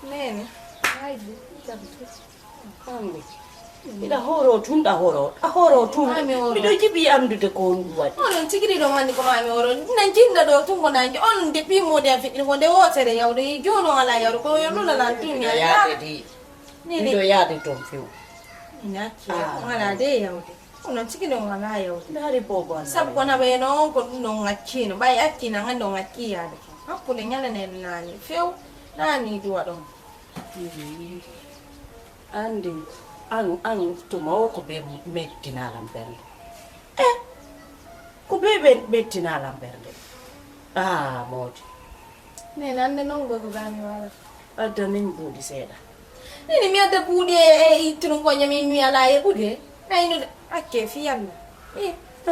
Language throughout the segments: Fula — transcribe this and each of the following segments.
nene haydi Hambe. Ida horo tun da horo. A horo tun. Mido jibi andude ko wadi. onon tigiri ɗo mandi ko mami oro nan jinda ɗo tungo nanji on de pimode a fiɗɗi wonde wotere yawde jono ala yawde ko yonulalan tunya Yaade di. Mido yaade ton fiu. inacci ala de yawde onon tigiri ɗo ala yawde Dari bobo. sabu kono ɓe noon ko ɗum ɗon ngaccino ɓay accina hande o ngacciyade hakkude ñalane nani few nani duwa ɗon Andi an tumo ko be mettinalam bernde. Ko be mettinalam bernde. Modi. nene ande noon gogo gami wala Adda min budi seeda. nene mi adda buuɗi e ittunum ko ñamin mi ala e ɓuuɗe naynude akke fiyalla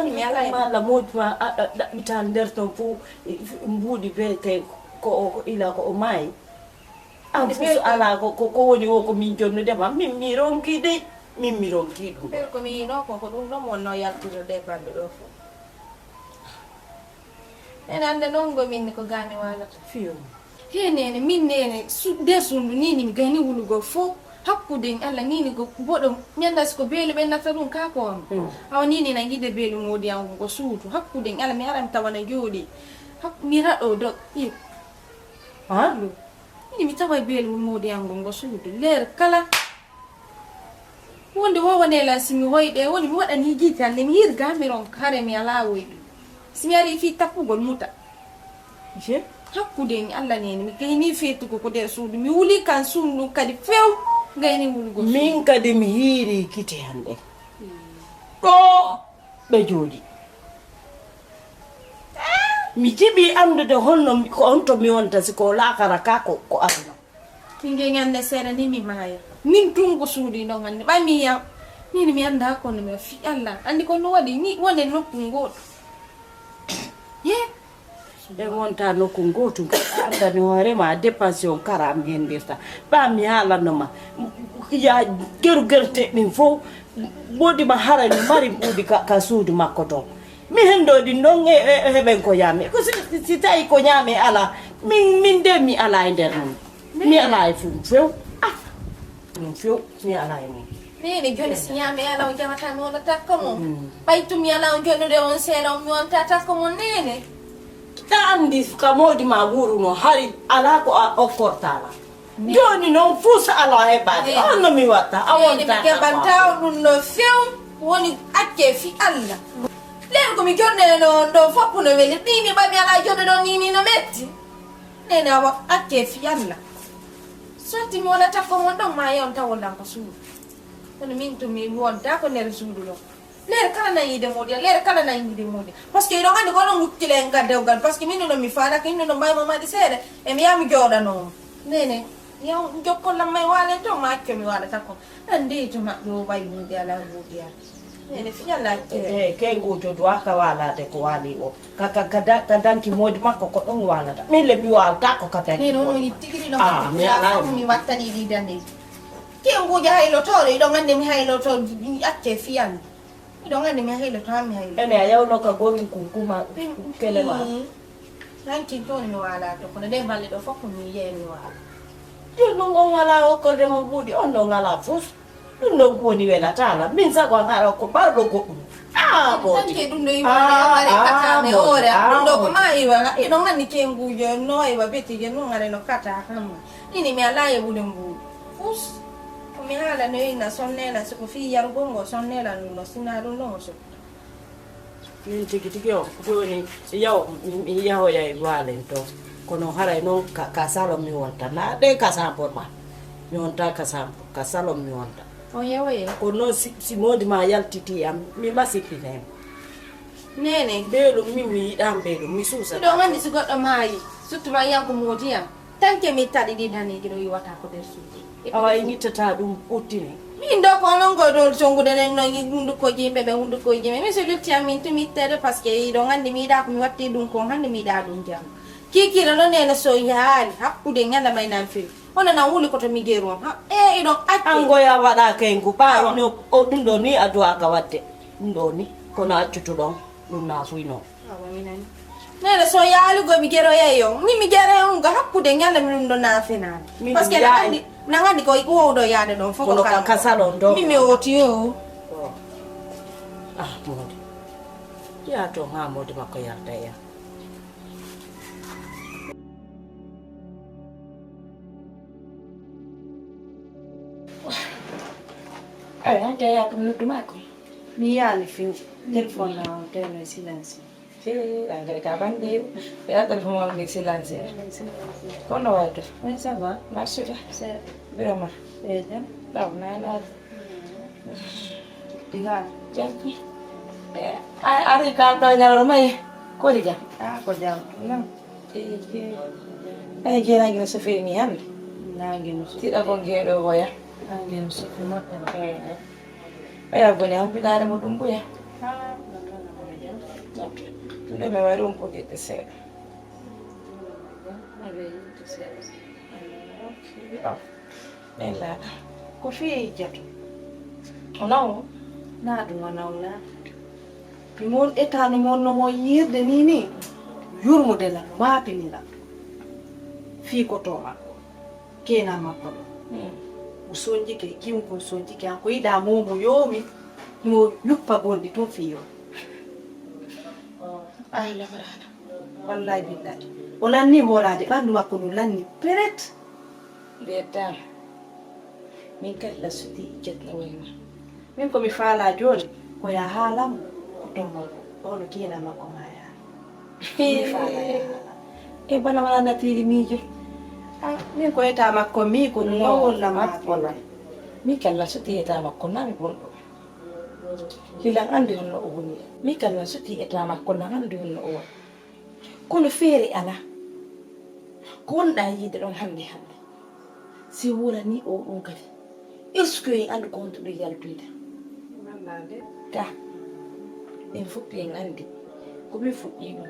mi ala e Mala modi ma ɗaɓɓitan nder ton fo mbuɗi be ko ila ko o maayi. An fus ala ko woni o ko min jonnudema min mi ronki de min mi ronki ɗum. ɓeer komi yino ko ɗum ɗon wonno yaltirde balɗe ɗo fof nene ande noon gominni ko gami walata Fiyo. he nene min nene nder sundu nini mi gayni wulugo fof hakkude allah nini go boɗo ñandasi ko beelu ɓennata ɗum kako on awa nini na guide beelu modi am ko suudu hakkude allah mi haɗami tawana jooɗi mi raɗo do Allo. ini mi tawa beelu modi am go suudu leer kala wonde wowanela simi hoyɗe woni mi waɗani jiite hande mi hirgamiron hare mi ala woyɗu simi ari fi tappugol muta Je. hakkude allah nene mi gayni feetugo ko nder suudu mi wuli kan sundu kadi few gayni wulugo Min kadi mi hiiri kite hande. Ɗo ɓe jooɗi. Mi jiɓi andude honno ko on to mi wonta siko lakara ka ko arno. finge ñande seeɗa ni mi maaya min tungo suudu ɗon hande ɓay mi yiyam nini mi anda kono mi fi allah andi kono waɗi ni wonde nokku ngoɗo ye E wonta nokku gotu andani hoorema dépense on kara mi hendirta. Ɓa mi haalanoma ya gergerte ɗin fof ɓoɗima hara mi mari ɓuuɗi ka suudu makko ton. Mi hendo ɗin ɗon heɓen ko ñaame ko si tawi ko ñaame ala min de mi ala e nder mum mi ala e fum few ɗum few mi ala e mum nene joni si ñaami ala on jamata mi wona takka mon ɓaytumi ala on jonnude on seeɗa on mi wonta takka mon nene ta andi ka moodi ma wuruno hari ala ko a okkortala joni noon fus ala heɓade on no mi watta a nene mi wonta keɓantaw ɗum no few woni acce fi allah len komi jonnene no ɗo foppu no weli ɗimi ɓami ala jonde ɗon nini no metti nene awa acce fi allah sotti mi wona takka mon ɗon ma yon tawollan ko suudu kono min to mi wonta ko nder suudu ɗon leer kala nayide modi leer kala nayide modi par ce que iɗon andi ko ɗon guttile en gaddewgal par ce que min ɗo mi faadaka inno ɗo mbayma maɗi seeɗa emi yaha mi jooɗanoma nene yaw jokkollam may walen to ma acco mi waɗata ko andi to maɓɓe o ɓay buuɗi ala buuɗi ala nene fiyalla acce ke goto do aka walade ko wali o ka danki moodi makko ko ɗon walata min le mi walta ko ka danki nene on tigiri Ah, mi ala ɗon mi wattani ɗi dande kenguji haylotoɗo iɗon andi mi hayloto acce fiyalla iɗon andi mi hayloto han mi hayloto ene a yawno ka gorum kunkuma kele ma hankin toon mi wala to kono nde balle ɗo fof ko mi yiye mi wala ɗum ɗum on wala hokkorde mo ɓuuɗi on ɗon ala fof ɗum ɗon woni welatala min sago an ara ko ɓarɗo goɗɗum tanke ɗum ɗo iware katame hoore ɗum ɗo ko ma iwa iɗon andi kengujo no iwa bettije non are no kata kam ɗini mi ala e ɓuuɗe mbuuɗi fus komi haala no inna sonnela soko fi yargol ngo sonnela ɗum no sina ɗum ɗon o so min tigi tigi o joni mi yahoya e walen to kono haray noon ka salon mi wonta na ɗe ka sampor ma mi wonta ka salon mi wonta on yewoye ko noon si moodi ma yaltiti am mi masippinema nene ɓeeɗum min mi yiɗan ɓeeɗum mi suusata ɗon andi so goɗɗo maayi surtout ma yiyan ko moodi yam tanke mi taɗi ɗi daneji ɗo yiwata ko nder suudu awa e guittata ɗum ɓuttini min ɗo ko onon goɗo tongude nen no hundukoji yimɓe ɓe hundukoji yimɓe min so lutti am min tumi ittede par ce que iɗon andi mi yiɗa komi watti ɗum kon hande mi yiɗa ɗum jam kikira ɗo nene so yaali hakkude ñanda may nan fewi hono nan wuli koto mi geru on iɗon acci angoya waɗa kengu ɓa o ɗum ɗo ni a duwaka wadde ɗum ɗo ni kono accutu ɗon ɗum na fuy noon awa minani nene so yaalugo mi gero yeyo mi gere on ga hakkude nyande mi do na finale parce que nangandi ko iwdo yaade don foko kan kasalo ndo mi oti yo modi ya to ha modi makko yarda ya Ante ya kumnutuma ko. mi yani fi telephone na tele silence Angkat kapan dia? Ya telepon mau di silence. Kono wae. ça va Masuk dah. c'est Berapa? bien Tahu nana. diga Jadi. Ari kantornya rumah ya. Kau dia. ko jam Nah. Kira lagi nasi ni kan? nangi no so Tidak kau kira ya. nangi no so mo Ayah boleh aku pilih mau tumbuh ya. Sudah memang rumput itu saya. Nela. ko fi jato Ono. na du wala mi mon eta no mon no mo yirde ni ni yurmude la waapini la fi ko to ma kena makko usonji ke kim ko sonji ke ko ida mo mo yomi mo yuppa gondi to fiyo Ay la barana. wallahi billahi wala ni holade bandu makko no lanni peret Beta. Min kan la suti jet la wema. min ko mi faala joni ko ya halam ko to mo ono kena makko ma ya mi faala ya E bana wala na tiri mijo. min ko eta makko mi ko no wala ma wala. Mi kan la suti eta makko na mi bondo. Hilang andi hono ubuni. Mi kan la suti eta makko na andi hono o. Kono fere ala. Kon da yide don hande hande. Si wura ni o on kadi. Est-ce que andu kontu do yaltuida? Ta. En fuppi en andi. Ko mi fuppi dum.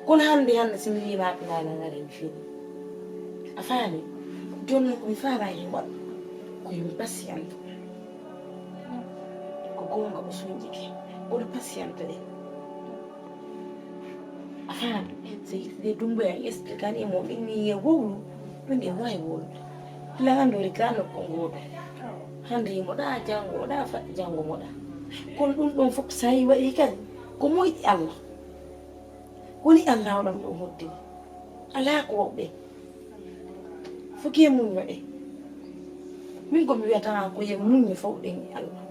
Kono hande hande simi wi ma pina na ngare fi. Afani. Jonni ko mi fara yi wat. Ko yum patient. Ko gonga o sunjiki. Ko patient de. Afani. Se dumbe est kan e mo ni ye wulu. Nde wai wulu. La ando rikano ko ngodo. Hande mo da jango da fa jango mo da. Kon dum fop sai wa ikan. Ko moy Allah. Kuni Allah on do hoddi. Ala ko be. Fuki mun wade. Min ko mi wiata ko ye mun mi fawde ni Allah.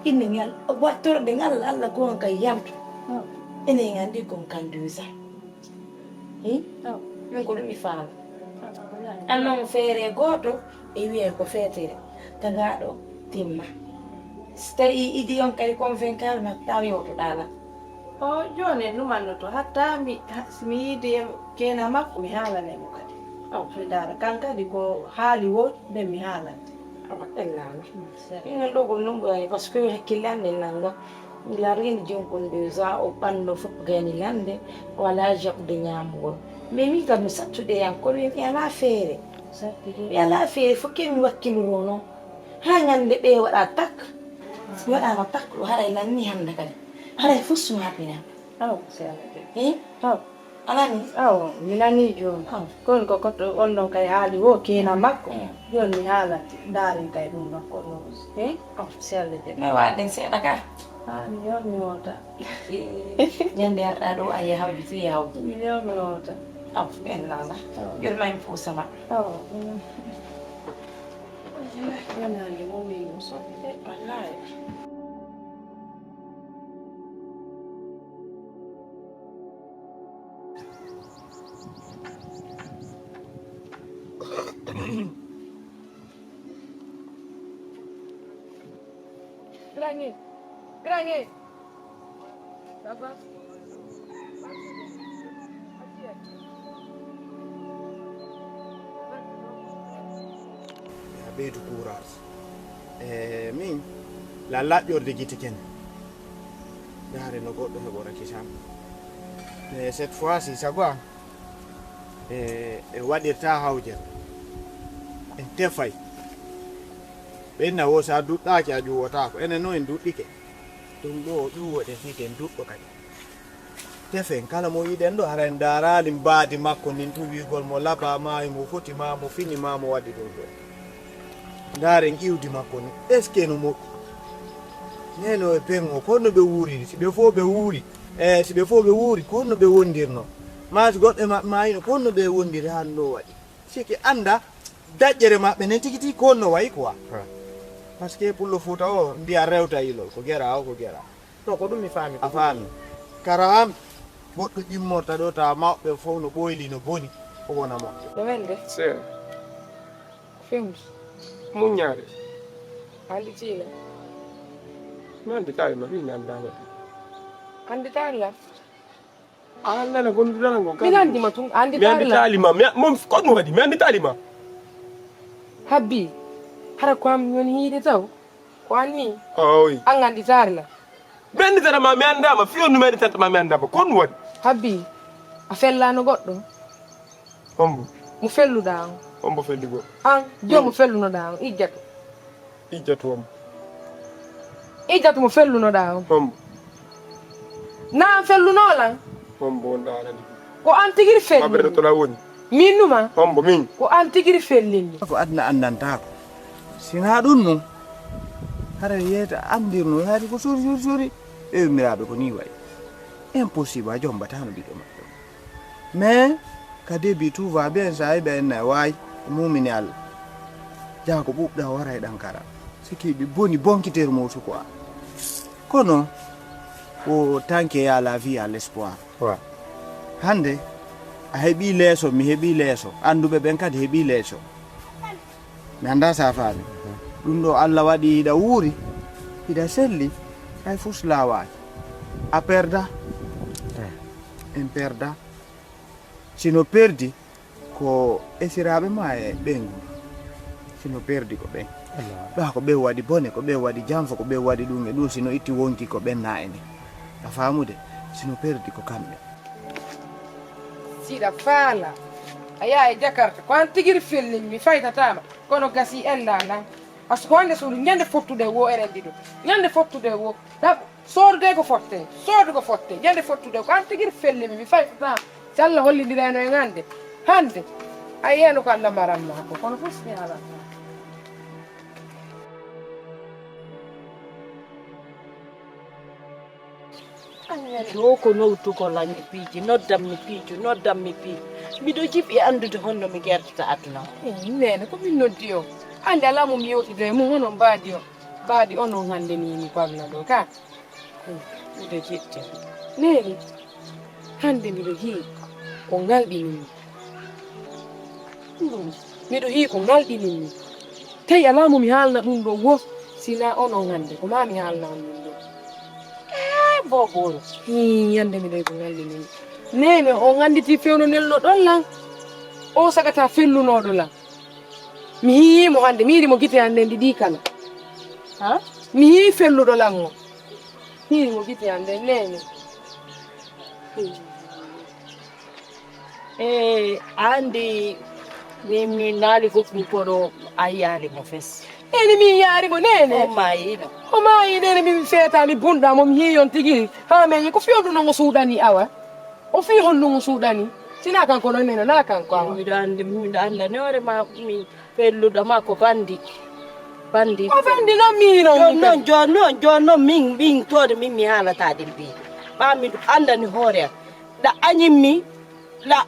Inni ngal watto de ngal Allah ko kan yamtu. Ene ngandi ko kan duza. Min ko mi faala. Alnon feere goto e wiye ko feetere tagaɗo timma so tawi idi on kadi convaincre ma tawi oto ɗala o joni numanno to hatta mi yidi kena makko mi haalane mo kadi mi dara kan kadi ko haali wo nde mi haalante waɗɗellama inen ɗo ko numɓani par ce que hakkillande nanga larinde jonkonde sa o ɓanno fof gayni lande wala jaɓde ñamugol mais min kam mi sattude yan kono mi ala feere mi ala feere fof kemi wakkiluro noon ha ñande ɓe waɗa tak mi waɗama tak ɗo haɗa lanni hande kadi haɗa fof sumaɓinama alani mi nani joni kon ko koto on ɗon kay haali wo kena makko joni mi haalante daari kay ɗum makko ɗo sellede mi waɗen seeɗa ka mi yon mi wota ñande arɗa ɗo a yahawji fi yahawji mi yon mi wota ɓennala yolmami puusama yonande momimo so wallahi Grange. Papa. ɓeydu courage min la laƴƴorde gite ken yaare no goɗɗo heɓorake tan mais cette fois ci sago a e waɗirta hawjel en tefay ɓenna wo sa duɗɗaki a ƴuwotako enen noon en duɗɗike ɗum ɗo ƴuwoɗen hiten duɗɗo kadi tefen kala mo yiɗen ɗo haren darali mbaadi makko nin tuwigol mo labama mo fotima mo finima mo waɗi ɗum ɗo ndaren iwdi makko ni est ce que no moƴƴi neno e pengo konno ɓe wuuri si ɓe fof ɓe wuuri si ɓe fof ɓe wuuri konno ɓe wondirno maji goɗɗe maɓɓe mayino konno ɓe wondiri han ɗo waɗi siki anda daƴƴere maɓɓe nen tigi tigi konno wayi quoi par ce que pullo Fouta o mbiya rewta ilol ko gera o ko gera to ko ɗum mi faami a faami kara am goɗɗo ƴimmorta ɗo tawa mawɓe fof no ɓoyli no boni o wona moƴƴo no welde seeɗa fewndi muññaade anditiila mi annditaali ma min anndaama anditaali lam a annana gondudana ngo min anndima tun mi anditaali lam annditaali ma mom kon mo waɗi mi annditaali ma habbi hara ko am woni hiide taw ko anni oy an anditaali lam mi annditata ma mi anndaama fiyonnu mi annditata ma mi anndaama kon mo waɗi habbi a fellaano goɗɗo hombo mo felluɗaa on hombo felligoo an joomo fellunoɗaa on ijjatu ijjatu hombo ijjatu mo fellunoɗaa on hombo naan fellunoo lan hombo wonɗa anani ko an tigiri maɓɓere fellini tola woni min numa hombo min ko an tigiri fellini ko adna andantako sina ɗum noon hara yeyta andirno haati ko sori ɓewmiraɓe ko ni wayi impossible a jombatano ɓiɗɗo maɓɓe mais ka début tout va bien sa yiɓe enna wawi mumini Allah jaa ko ɓuɓɗa wara e ɗankara sikiɓe boni bonkitere motu quoi kono o tanke ya la vie à l'espoir hande a heeɓi leeso mi heeɓi leeso anduɓe ɓen kadi heeɓi leeso mi anda sa faami ɗum ɗo Allah waɗi hiɗa wuuri hiɗa selli hay fus lawaki a perda en perda sino perdi ko esiraɓe ma e ɓengu sino perdi ko ɓen ɓa ko ɓe waɗi bone ko ɓe waɗi janfa ko ɓe waɗi ɗum e ɗum sino itti wonki ko ɓenna ene a famude sino perdi ko kamɓe siɗa faala a yaha e jakarta ko an tigiri fellini mi faytatama kono gasi enda nan par ce que wonde suudu ñande fottude wo enen ɗiɗo ñande fottude wo ɗa soodude ko fotte soodu ko fotte ñande fottude ko an tigiri fellimi mi faytatama so Allah hollidireno e ngande hande a yiyano ko Allah maranma ko kono fof mi ala ɗo ko nowtugol mi piiji noddammi piiji miɗo jiɓi andude honno mi gertata aduna nene ko min noddi o ande ala mum yewtude e mum onon mbaadi o mbaadi onon hande ni mi balno ɗo ka miɗo jiɗde nene hande miɗo hii ko ngalɗinimi miɗo hii ko ngalɗinimi tawi ala mo mi haalna ɗum ɗo wo sina onon hande ko ma mi haalna on ɗum ɗo bogoro yande miɗo yi ko ngalɗinimi nene o ganditi fewno nello ɗon lan o sagata fellunoɗo lan mi hiimo hande mi yiɗimo gite hande ndiɗi kala ha mi hii felluɗo lan o hiirimo gite hande nene andi mi naali ko ɗum koɗo a yaali mo fes ene min yaarimo nene o mayino o maayi nene min feeta mi bunɗamo mi hiiyon tigui ha meñi ko fewdu nogo suuɗani awa o fi honnugo suuɗani sina kanko noon nene na kanko awa miɗo andani hoorema mi felluɗoma ko bandi o bandi noon minon jon noon min tode min mi haalataɗe mbiɗo ɓamiɗo andani hoore am ɗa añimmi ɗa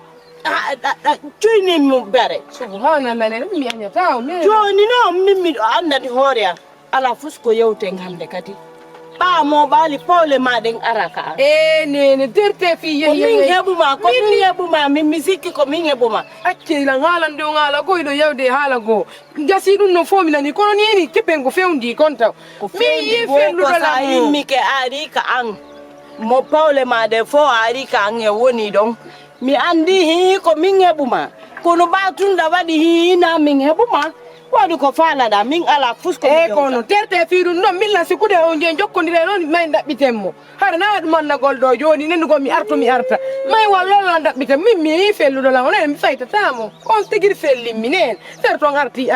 cuynimmi bere subhanallah nene mi añata o nene joni noon min miɗo andani hoore am ala fus ko yewten hande kadi ɓaamo ɓaali pawle maɗen ara ka nene derte fi min heɓuma min mi sikki ko min heɓuma accelan haalan ɗo haala koyɗo yewde haala goo gasi ɗum no fof mi nani kono nini keɓen ko fewndi kon taw min yi sa yimmike ari ka an mo pawle maɗe fo ari ka an e woni ɗon mi andi hi ko min heɓuma kono ɓatunɗa waɗi hina min heɓuma waɗi ko faalaɗa min ala fusko kono terte fi ɗum ɗon milla sikkude on je jokkodire ɗon may ɗaɓɓitenmo hara na ɗum annagol ɗo joni nenugol mi arta may wallollo ɗaɓɓiten min mi yi felluɗo lan onen mi faytatamo on tigui fellimmi nen fer toon arti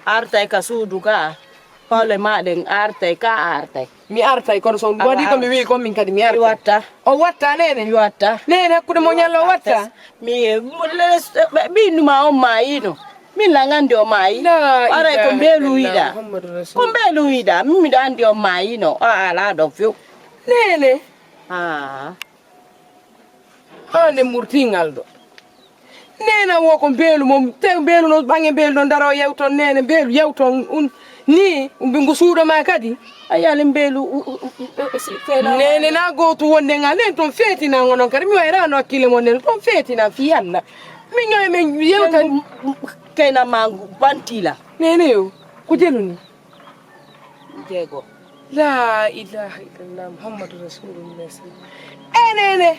artay ka suudu ka holle maɗen artay ka artay mi artay kono so waɗi ko mi wi ko min kadi mi artay watta o watta nene watta nene hakkude mo ñallo watta mi ɓinnuma on mayino min la gandi o mayi aray ko mbeelu yiɗa ko mbeelu yiɗa min miɗo andi o mayino o ala ɗo few nene ande murtingal ɗo nena wo ko mbeelu mom te mbeelu no ɓange mbeelu no daro yewton nene mbeelu yewton ni ngu suuɗo ma kadi a yali mbeelu nene na gootu wonde ngal nen toon feetinango noon kadi mi wayrano hakkille mon nene toon feetinan fi yalla min ñoy men yewtan kayna ma bantila nene yo ko jeluni jeego la ilaha illallah muhammadu rasulullah nene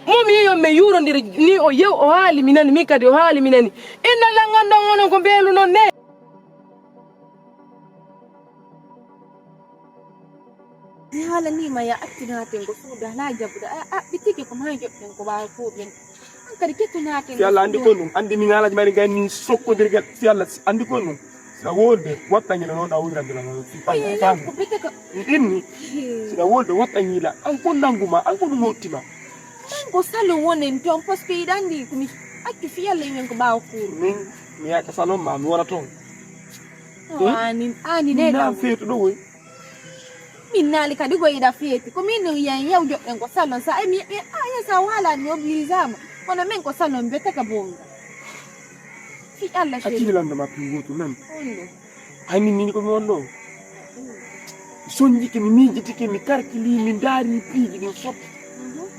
momi yiyo me yurodiri ni o yew o haali minani min kadi o haali minani inna langandon onon ko mbeelu noon ne mi haalanima ya attinaten ko suuda la jabuda a ɓittike ko ma joɓɗen ko wawa kuuɓen an kadi kettonaten si Allah andi ko ɗum andi min alaji mari gay ni sokkodirgal si Allah andi ko ɗum sa wolde wattañila noon a wurirandila noon ko ɓitte ko inni sina wolde wattañila an ko nanguma an ko ɗum hottima ko salon wonen toon par ce que yiɗa andi komi accu fiyalla yimen ko ɓawa kuuru min mi yaka salon ma mi wona toon ani na feeto ɗo woy min naali kadi ko yiɗa feeti ko min yen yew joɓɗen ko salon sa mi aya sa walani mi obligama kono min ko salon mbiyete ka bonga fi allah accidilandema pingotu nan hani nini komi wonɗo soñjike mi miijitike mi karkili mi daari piiji ɗin fop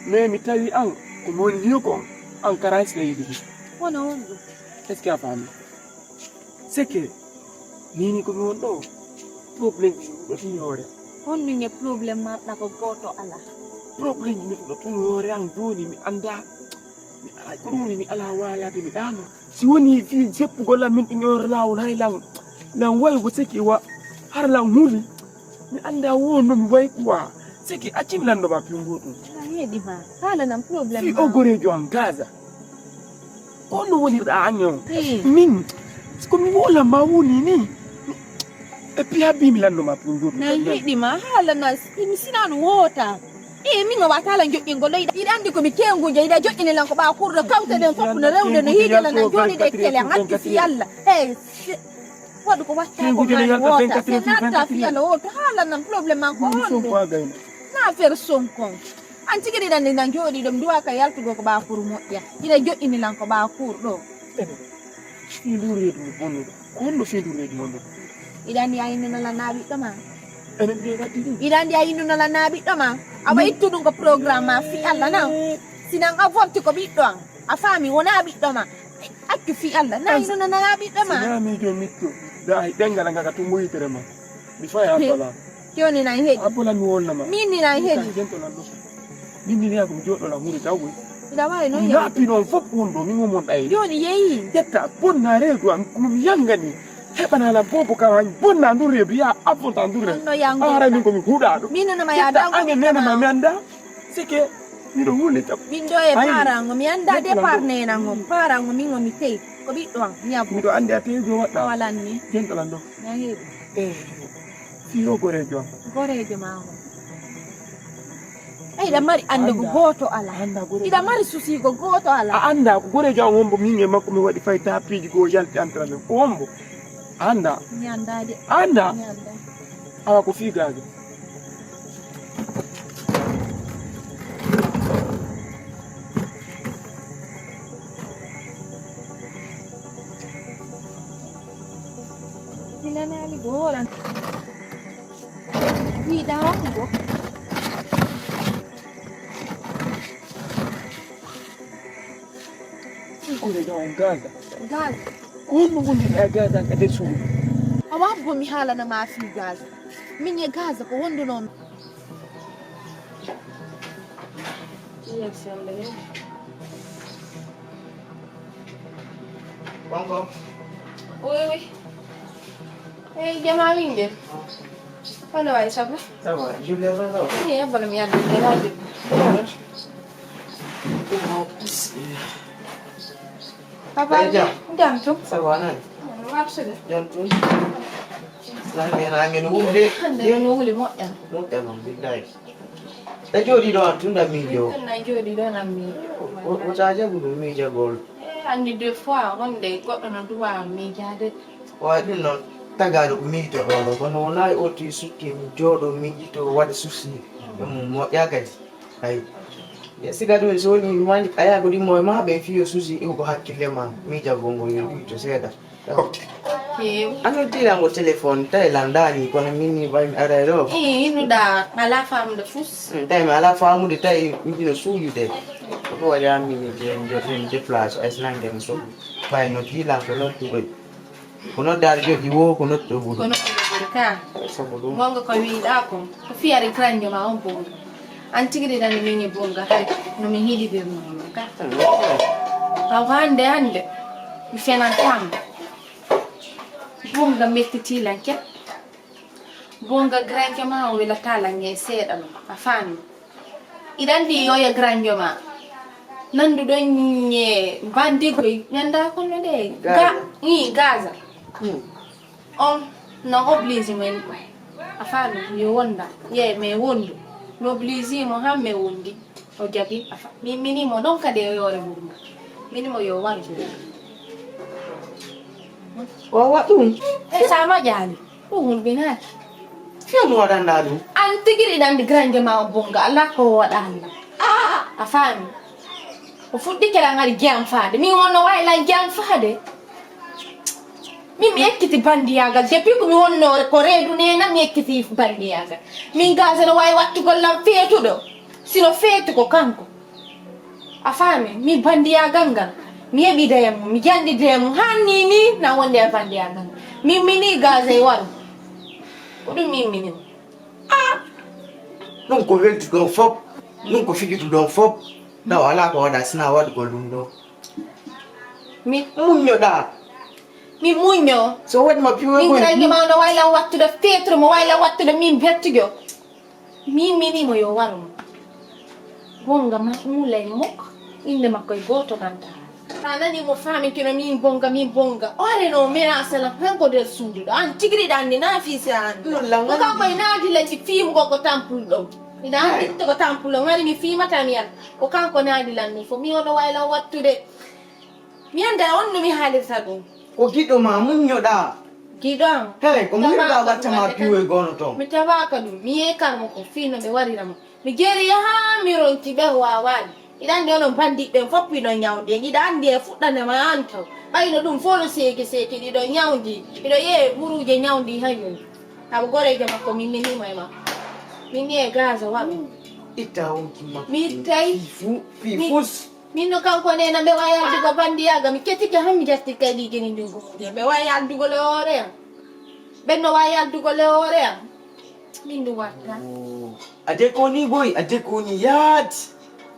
mais mi tawi an komi woni hiyo ko an karasila yiɗi ɗi wono won ɗum est ce que a faami c'est que nini komi wonɗo probléme ɗo tuni hoore honɗum e probléme marɗa ko goto ala probléme mi ɗo tuni hoore an joni mi anda mi ala ko ɗum mi ala wayade mi ɗano si woni fi seppugol am min ɗin yor lawol hay lan way ko seki wa har lan huuli mi anda wonno mi way quoi seki accimi landoma pingo ɗum a heeɗima haalanan probléme fi o gorejo an gaza ko no wonirɗa an on min komi wolama woni ni e puis habbimi landoma pingo ɗum na heeɗima haalana mi sinano woota min o wata haala joƴƴingol ɗo yiɗa andi komi kenguje yiɗa joƴƴinilan ko ɓawa kurɗo kawteɗen fof no rewde no hiiɗela nan jooɗiɗe télé ngakki fi allah hey waɗu ko watta ko mani woota se natta fi allah woto haalanan probléme man ko honɗum na affaire sonkon an tigi ɗiɗan nan jooɗi ɗum duwa ka yaltugo ko ɓawa kur moƴƴa yiɗa joƴƴinilan ko ɓawa kurɗo fiilureedu bonnuɗo ko honɗo fiilureedu wonɗo iɗa andi a yinnunala naaɓiɗɗo ma enen mbiye waddi ɗum iɗa andi a yinnunala naaɓiɗɗo ma awa ittu ɗum ko programme ma fi allah nan sinan a forti ko ɓiɗɗo an a faami wona ɓiɗɗo ma accu fi allah na yinnunala naaɓiɗɗo ma sinamijo mitto dahi ɗengal ngaka tumbo yitere ma mi faya abbola joni nan heeɗi abbola mi wolnama min ni nan heeɗi jentolan ɗo min ni yakomi joɗɗola huuri tawgoy iɗa wawi noon naapi noon fof wonɗo min womon ɗayde joni yeeyi ƴetta bonna reedu an komi yangani heɓanala bobo kam bonna ndu reedu ya abbota ndu reedu no yango ara min komi huuɗaɗo minunama ya dango angen nenama mi anda sike miɗo hunde tab min ɗo e parango mi anda départ nenango parango min omi teyi ko ɓiɗɗo an yabu miɗo andi a tewi jo waɗɗa walanni jentolan ɗo na heeɗi fiyo gorejo an gorejo ma o iɗa mari ande ko goto ala iɗa mari susi ko goto ala a anda ko gorejo an wombo min e makko mi waɗi fay tapiji goo yalti entre amen ko wombo a anda mi anda de anda mi anda awa ko fiigage milanali goran wiɗa wakkugo gorejo an gaza gas ko honno wondirɗa e gaza an ka nder suudu a wabbo mi haalanama fi gas min e gas ko wondunomi Bongo. oui hey jama wingel hono way sabu Ça va, Julia va là. ni abala mi anda de radio papa Hey, Jam. jam tu Ça va, non? warsude Jantung. Nangin wude. Hande no wuli mo yan. Moƴƴa noon billahi. Ɗa jooɗiɗo an tunda miijo. Na jodi do na mi. O sa jaɓu ɗum miijagol. Andi deux fois wonde goddo no duwa mi jade. Wayi ɗum noon tagaaɗo ko miijo ɗoɗo kono wonayi otti sukki mi jooɗo miijito waɗa susi ɗum moƴƴa kadi ayi siga ɗum so woni mani a yaha ko ɗimmo e ma ɓe fiyo susi iw ko hakkille ma miijagol ngol yo ɗiito seeɗa an noddirango téléphone tawi landani kono minni baymi ara ɗo Inuda ala famde fus. tawi mi ala famude tawi miɗino suuyude ko waɗi an mini joten déplace ay sinangen so ɓay noddilan ko nodduɗo ko noddare jooɗi wo ko nodduɗo ɓuri Kono ka. sabu ɗum Gonga ko wiida ko fiyare kranjo ma on bonga. Antigide dan mi ngi bonga hay no mi hidi be mo ka. Hande mi fenan tam. Bonga metti lanke. Bonga granjo ma o wela tala nge seeda no afani. Idan di yoya granjo ma. Nandu do nye bandigo nyanda ko no de Gaza. On no oblige men afani yo wonda ye me wondu no oblige mo hamme wondi o jabi afa mi minimo don kade yo re burma minimo yo wanju o waɗum e sama jali ɗum binat fiyo no waɗanɗa ɗum an tigiri dan di grande ma bonga Allah ko wada Allah afani o fuddi kala ngari jam faade mi wonno wayla jam faade mi ekkiti bandiyagal depuis ko mi wonno ko reedu nena mi ekkiti bandiyagal min Gaza no way wattugol lam feetuɗo sino feetu ko kanko a faami mi bandiyagal ngal mi heɓi dayam mi jandi dayam hanni ni na wonde e bandiyagal min mini Gaza e waru ko ɗum min mini ɗum ko welti ɗon fop ɗum ko fijitu ɗon fop taw ala ko waɗa sina waɗugol ɗum ɗo mi muññoɗa mi muñño so waɗima min grande ma no wayla wattude feetude mo wayla wattude min bettugo min minimo yo warumo bonga ma mulay mokko inde makko e goto nanta sa nani mo famintino min bonga ore no menace la hanko del suudu an tigriɗa andi na fiisi an o kanko e naadi lati fiimugo ko tampul ɗo ina anditte ko tampul ɗo ngari mi fiimata mi yan o kanko naadi lanni fo mi ono wayla wattude mi anda on no mi haalirta ɗum ko giɗo ma muññoɗa giɗo am hey ko muñɗa wattama piwe gono toon mi tawaka ɗum mi yekarmo ko fino ɓe wariramo mi jeeri ha mi ronti ɓe wawaɗi iɗa andi onon bandiɓɓe foppiɗo ñawde iɗa andi e fuɗɗanema an taw ɓayno ɗum fo no seeki ɗiɗo ñawdi iɗo yeeye ɓuruje ñawdi hañum saabu gorejo makko min minimo e makko min ni e Gaza waɗu itta wonki makko mi ittay fi fus min no kanko nena ɓe wawi addugo bandiyaga mi kettike han mi jatti kadi gini ndingo ɓe wawi addugo le hoore am ɓen no wawi addugo le hoore am min ɗum watta ade ko ni boy ade ko ni yaati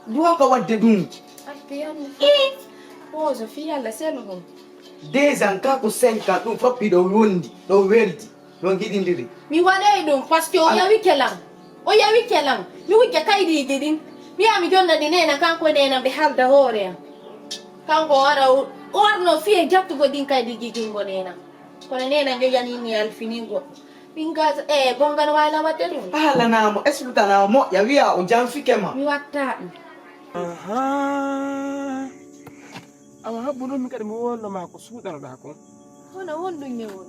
duwa ko wadde ɗum o so fi Allah selo ɗum 2 ans ka ko 5 ans ɗum foppi ɗo wondi ɗo weldi ɗo giɗidiri mi waɗay ɗum par ce que o yawi kelam mi hujja kaydiji ɗin mi yaha mi jonnadi nena kanko nena ɓe halda hoore am kanko wara o warno fiye jattugo ɗin kaydiji jungo nena kono nena joƴanini alfinigo min Gaza bonga no wayla wadde ɗum haalanamo explitanama moƴƴa wiya o janfike ma mi watta ɗum awa habbu ɗum min kadi mi wonnoma ko suuɗanoɗa kon hono wonɗum ñewol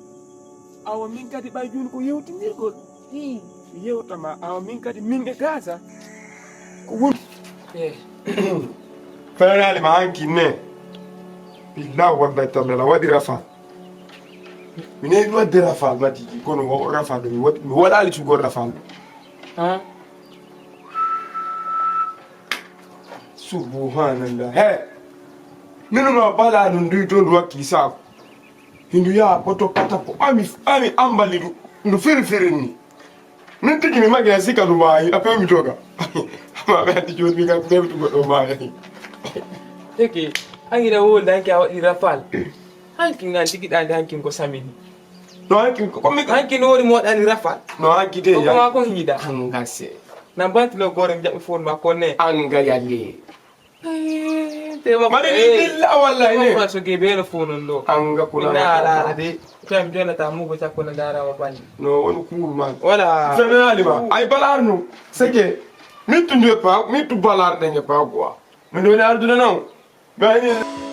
awa min kadi ɓay joni ko yewtinirgol mi yewtama awa min kadi min e Gaza ko woni fenale ma hanki ne billahi wallahi taala waɗi rafa mine mi wadde rafal matiji kono rafal ɗo mi waɗali sugol rafal ɗo subhanallah he minono bala no nduy to ndu wakki saako hindu yaha poto patapo ami ambali ndu feri ni min tigi mi magina sika ndu maayi après mi toga ma ɓe andi joni mi kam ɓewtugo ɗo maayi teke hangira wolde hanki a waɗi rafal hanki ngan tigiɗande hankin ko samini no hanki komi hanki no woni moɗani rafal no hanki de koma kon hiiɗa angase na bantino gore mi jaɓi fon ma konne anga yalle mari illa wallahi ne ko so ge belo fonon do anga kula ala de tem jonata mugo takko na gara wa bani no woni kuul man wala fenali ba ay balar no seke mi tunde pa mi tu balar de pa quoi mi do na arduna non bani